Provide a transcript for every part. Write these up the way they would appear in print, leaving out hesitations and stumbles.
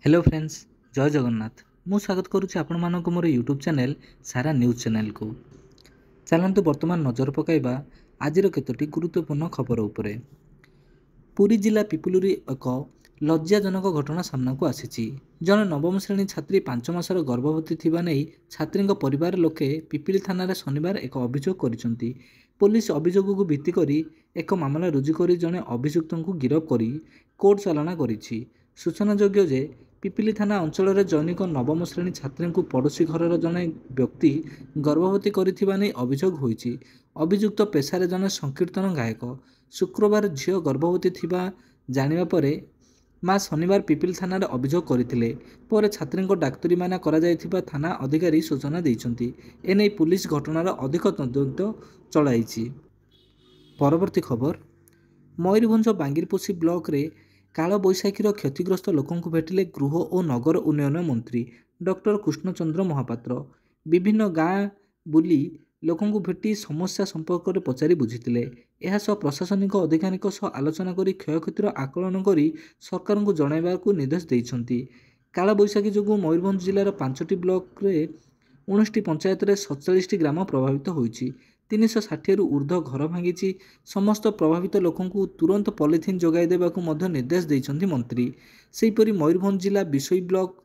Hello friends, जय जगन्नाथ। मु स्वागत करुच्ची आपण मानक मोर यूट्यूब चैनल सारा न्यूज चैनल को। चलतु वर्तमान नजर पकाइबा आजिर केतोटी गुरुत्वपूर्ण खबर उपरे। पुरी जिला पिपुलुरी एक लज्जाजनक घटना सामना को आसीची। जन नवम श्रेणी छात्री 5 मासर गर्भवती थिबा नै छात्री परिवार लोके पिपिली थाना शनिवार एक अभियोग करिसंती। पुलिस अभियोग को भित्ति करी एक मामला रुजु करी जने अभियुक्त को गिरफ्त करी कोर्ट चालाना करिछि। सूचनायोग्य जे पिपिली थाना अंचल जैनिक नवम श्रेणी छात्री को पड़ोशी घर जने व्यक्ति गर्भवती करिथिबा नै अभियोग होइछि। अभियुक्त पेशारे जने संकीर्तन गायक। शुक्रवार झील गर्भवती थिबा जानिबा परे माँ शनिवार पिपिल थाना अभियोग करथिले। पर छात्री डाक्तरी माना करा जायथिबा थाना अधिकारी सूचना दैछंती। एने पुलिस घटनार अधिक तदंत चलाइछि। परवर्ती खबर, मयूरभंज बांगिरपोषी ब्लॉक रे काल बैशाखीर क्षतिग्रस्त लोकंकु भेटिले गृह और नगर उन्नयन मंत्री डॉक्टर कृष्णचंद्र महापात्र। विभिन्न गाँ बुली लोकंकु भेटी समस्या संपर्क में पचारि बुझिथिले। एहासह प्रशासनिक अधिकारी आलोचना करी क्षयक्षतिर आकलन करी सरकार को जणाइबाकू निर्देश दैछंती। काल बैशाखी जोगु मयूरभंज जिलार 5टी ब्लॉक रे 19टी पंचायत रे 47टी ग्राम प्रभावित होइछि। 360 रु ऊर्ध्व घर भांगी। समस्त प्रभावित लोकंकु तुरंत पॉलिथिन जोगाई देबाकू मध्य निर्देश दैछंती मंत्री। सेहीपरि मयूरभंज जिला बिशोई ब्लॉक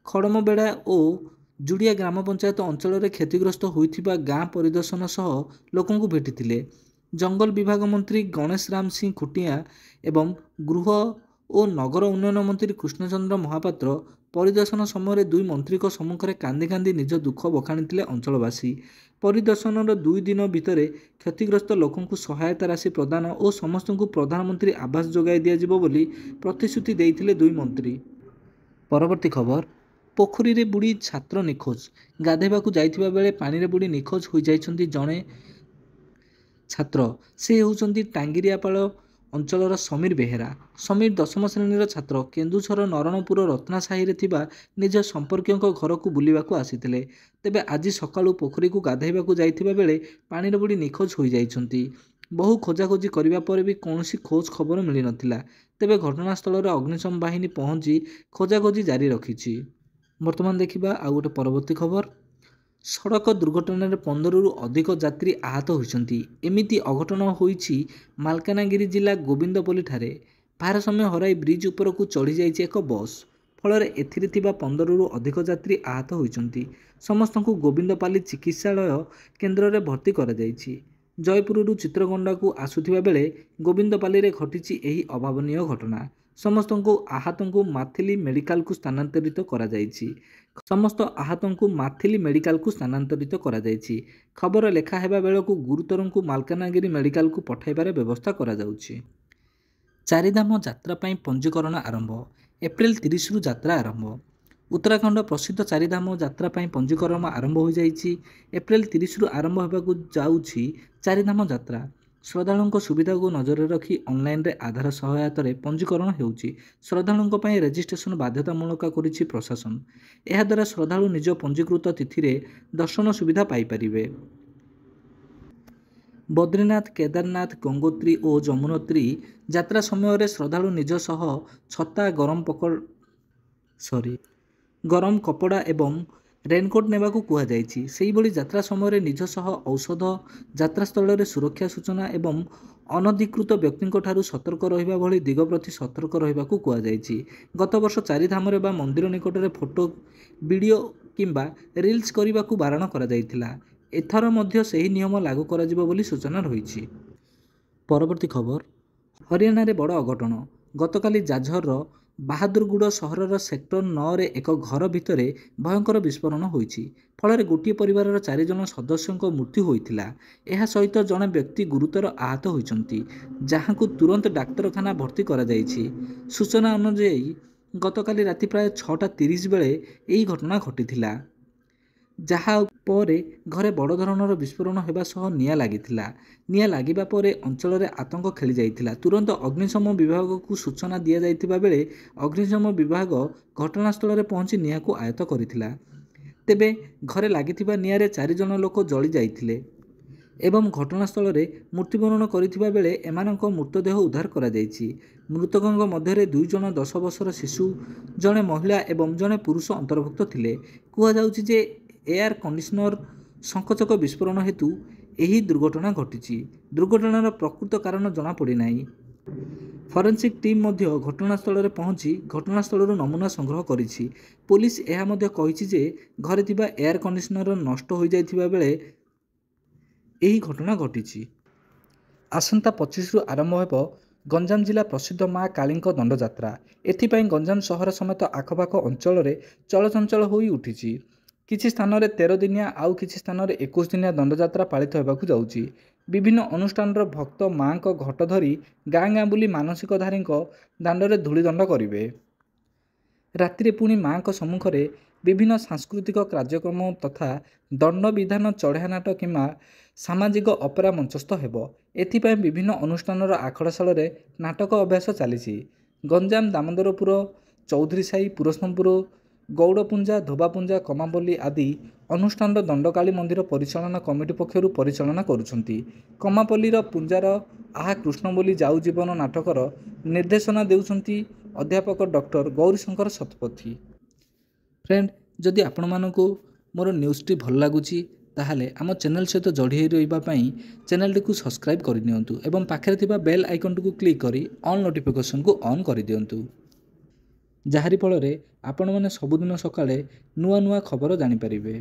खड़मबेड़ा और जुड़िया ग्राम पंचायत अंचल में क्षतिग्रस्त होइथिबा गाँ परिदर्शन सह लोकंकु भेटिथिले। जंगल विभाग मंत्री गणेश राम सिंह खुटिया एवं गृह और नगर उन्नयन मंत्री कृष्णचंद्र महापात्र परिदर्शन समय दुई मंत्री सम्मुखें कांदी कांदी निज दुख बखाणी अंचलवासी। परिदर्शन 2 दिन भितर क्षतिग्रस्त लोकंकु सहायता राशि प्रदान और समस्त को प्रधानमंत्री आवास जोगाई दियाजिबो बोली प्रतिश्रुति देइथिले दुई मंत्री। परवर्ती खबर, पोखरी रे बुड़ी छात्र निखोज। गाधेबाकू जाइथिबा बेले पानी रे बुड़ी निखोज हो जाइछंती जणे छात्र। से होउछंती टांगिरियापाଳ अंचलर समीर बेहेरा। समीर 10ମ श्रेणीर छात्र केन्दुझर नरणपुर रत्नासाही थिबा निज संपर्कियों घर को बुलिबाकू आसिथिले। तेबे आज सकाळू पोखरी को गाधेबाकू जाइथिबा बेले पानी रे बुड़ी निखोज हो जाइछंती। बहु खोजाखोजी करिबा परे भी कौनसी खोज खबर मिली नथिला। तेबे घटनास्थल रे अग्निशम बाहिनी पहुंची खोजाखोजी जारी रखिछि। वर्तमान देखिबा आ गोटे परवर्ती खबर, सड़क दुर्घटना 15 रु अधिक यात्री आहत होइछंती। एमिति अघटन होइछि मालकानगिरी जिला गोविंदपल्ली ठारे। भारसाम्य हराई ब्रिज उपरकू चढ़ी जाइछि एक बस। फल एथिरे थिबा 15 रु अधिक यात्री आहत होइछंती। समस्त को गोविंदपल्ली चिकित्सालय केन्द्र रे भर्ती करा जाइछि। जयपुर रु चित्रगोंडा को आसुथिबा बेले गोविंदपल्ली रे घटिछि एही अभावनीय घटना। समस्त को आहत को माथिली मेडिकल को स्थानांतरित करा जाइछि। समस्त आहत को माथिली मेडिकल को स्थानांतरित करा जाइछि। खबर लेखा हेबा बेलकू गुरुतर को मालकानगिरी मेडिकल को पठाइबार व्यवस्था करा जाउछि। चारिधाम यात्रा पाई पंजीकरण आरंभ। एप्रिल 30 रु यात्रा आरंभ। उत्तराखंड प्रसिद्ध चारिधाम यात्रा पाई पंजीकरण आरंभ हो जाइछि। एप्रिल 30 रु आरंभ हेबाकू जाउछि चारिधाम यात्रा। श्रद्धालुओं सुविधा को नजर रखी ऑनलाइन रे आधार सहायता रे पंजीकरण हेउछि। श्रद्धालुओं पई रजिस्ट्रेशन बाध्यतामूलक करिछि प्रशासन। एहा द्वारा श्रद्धालु निज पंजीकृत तिथि रे दर्शन सुविधा पाई परिबे। बद्रीनाथ, केदारनाथ, गंगोत्री और जमुनोत्री यात्रा समय रे श्रद्धालु निज सह छता, गरम कपड़ा एवं रेनकोट नेबाकू कुहा जाइछि। सेही भली यात्रा समय रे निज सह औषध, यात्रा स्थल रे सुरक्षा सूचना एवं अनधिकृत व्यक्तिଙ୍କ ठारू सतर्क रहिबा भली दिग प्रति सतर्क रहिबाकू कुहा जाइछि। गत वर्ष चारिधाम रे बा मंदिर निकट रे फोटो, वीडियो किंबा रील्स करिबाकू बारण करा जाइथिला। एथर मध्य सेही नियम लागू करा जिवो बोली सूचना रहिछि। परवर्ती खबर, हरियाणा रे बड़ अघटन। गतकाली जाझर बाहादुरगुड़ सहरर सेक्टर 9 रे एक घर भितर भयंकर विस्फोरण होइछि। फल गोटे परिवार 4 जन सदस्यों मृत्यु होइथिला। एहा सहित जड़े व्यक्ति गुरुतर आहत होइछंती, जहां तुरंत डाक्तरखाना भर्ती करा जाइछि। सूचना अनुसार गतकाली राति प्राय 6:30 बेले एही घटना घटिथिला। जहाँ परे घरे बड़ धरणर विस्फोरण होगा सह निआं लागिथिला। निआं लागिबा परे अंचल रे आतंक खेली जाइथिला। तुरंत अग्निशम विभाग को सूचना दिया जाइथिबा बेले अग्निशम विभाग घटनास्थल रे पहुंची निआं को आयत्त करिथिला। तेबे घरे लागिथिबा निआं रे 4 जन लोक जଳି जाइथिले। ଏବଂ ଘଟଣାସ୍ଥଳରେ ମୃତ୍ୟୁବରଣ କରିଥିବା ବେଳେ ଏମାନଙ୍କ ମୃତଦେହ ଉଦ୍ଧାର କରାଯାଇଛି। ମୃତକଙ୍କ ମଧ୍ୟରେ 2 ଜଣ 10 ବର୍ଷର ଶିଶୁ, ଜଣେ ମହିଳା ଏବଂ ଜଣେ ପୁରୁଷ ଅନ୍ତର୍ଭୁକ୍ତ ଥିଲେ। କୁହାଯାଉଛି ଯେ ଏୟାର କଣ୍ଡିସନର ସଙ୍କୋଚକ ବିସ୍ଫୋରଣ ହେତୁ ଏହି ଦୁର୍ଘଟଣା ଘଟିଛି। ଦୁର୍ଘଟଣାର ପ୍ରକୃତ କାରଣ ଜଣାପଡ଼ିନାହିଁ। ଫରେନ୍ସିକ୍ ଟିମ୍ ମଧ୍ୟ ଘଟଣାସ୍ଥଳରେ ପହଞ୍ଚି ଘଟଣାସ୍ଥଳରୁ ନମୁନା ସଂଗ୍ରହ କରିଛି। ପୋଲିସ ଏହା ମଧ୍ୟ କହିଛି ଯେ ଘରେ ଥିବା ଏୟାର କଣ୍ଡିସନର ନଷ୍ଟ ହୋଇଯାଇଥିବା ବେଳେ ଏହି ଘଟଣା ଘଟିଛି। ଆସନ୍ତା 25ରୁ ଆରମ୍ଭ ହେବ ଗଞ୍ଜାମ ଜିଲ୍ଲା ପ୍ରସିଦ୍ଧ ମା କାଳୀଙ୍କ ଦଣ୍ଡଯାତ୍ରା। ଏଥିପାଇଁ ଗଞ୍ଜାମ ସହର ସମେତ ଆଖପାଖ ଅଞ୍ଚଳରେ ଚଳଚଞ୍ଚଳ ହୋଇ ଉଠିଛି। କିଛି ସ୍ଥାନରେ 13 ଦିନିଆ ଆଉ କିଛି ସ୍ଥାନରେ 21 ଦିନିଆ ଦଣ୍ଡଯାତ୍ରା ପାଳିତ ହେବାକୁ ଯାଉଛି। ବିଭିନ୍ନ ଅନୁଷ୍ଠାନର ଭକ୍ତ ମାଙ୍କ ଘଟ ଧରି ଗାଁ ଗାଁ ବୁଲି ମାନସିକଧାରୀଙ୍କ ଦାଣ୍ଡରେ ଧୂଳିଦଣ୍ଡ କରିବେ। ରାତିରେ ପୁଣି ମାଙ୍କ ସମ୍ମୁଖରେ ବିଭିନ୍ନ ସାଂସ୍କୃତିକ କାର୍ଯ୍ୟକ୍ରମ ତଥା ଦଣ୍ଡବିଧାନ ଚଢ଼େଆ ନାଟ କିମ୍ବା ସାମାଜିକ ଅପେରା ମଞ୍ଚସ୍ଥ ହେବ। ଏଥିପାଇଁ ବିଭିନ୍ନ ଅନୁଷ୍ଠାନର ଆଖଡ଼ାଶାଳରେ ନାଟକ ଅଭ୍ୟାସ ଚାଲିଛି। ଗଞ୍ଜାମ ଦାମୋଦରପୁର, ଚୌଧୁରୀସାହି, ପୁରସ୍ତମପୁର, ଗୌଡ଼ପୁଞ୍ଜା, ଧୋବାପୁଞ୍ଜା, କମାପଲ୍ଲୀ ଆଦି ଅନୁଷ୍ଠାନର ଦଣ୍ଡକାଳୀ ମନ୍ଦିର ପରିଚାଳନା କମିଟି ପକ୍ଷରୁ ପରିଚାଳନା କରୁଛନ୍ତି। କମାପଲ୍ଲୀର ପୁଞ୍ଜାର ଆହା କୃଷ୍ଣ ବୋଲି ଯାଉ ଜୀବନ ନାଟକର ନିର୍ଦ୍ଦେଶନା ଦେଉଛନ୍ତି ଅଧ୍ୟାପକ ଡକ୍ଟର ଗୌରୀଶଙ୍କର ଶତପଥୀ। ଫ୍ରେଣ୍ଡ, ଯଦି ଆପଣମାନଙ୍କୁ ମୋର ନ୍ୟୁଜ୍ଟି ଭଲ ଲାଗୁଛି ତାହେଲେ ଆମ ଚ୍ୟାନେଲ୍ ସହିତ ଯୋଡ଼ି ହୋଇ ରହିବା ପାଇଁ ଚ୍ୟାନେଲଟିକୁ ସବସ୍କ୍ରାଇବ୍ କରିନିଅନ୍ତୁ ଏବଂ ପାଖରେ ଥିବା ବେଲ୍ ଆଇକନ୍ଟିକୁ କ୍ଲିକ୍ କରି ଅଲ୍ ନୋଟିଫିକେସନ୍କୁ ଅନ୍ କରିଦିଅନ୍ତୁ। ଯାହାରି ଫଳରେ ଆପଣମାନେ ସବୁଦିନ ସକାଳେ ନୂଆ ନୂଆ ଖବର ଜାଣିପାରିବେ।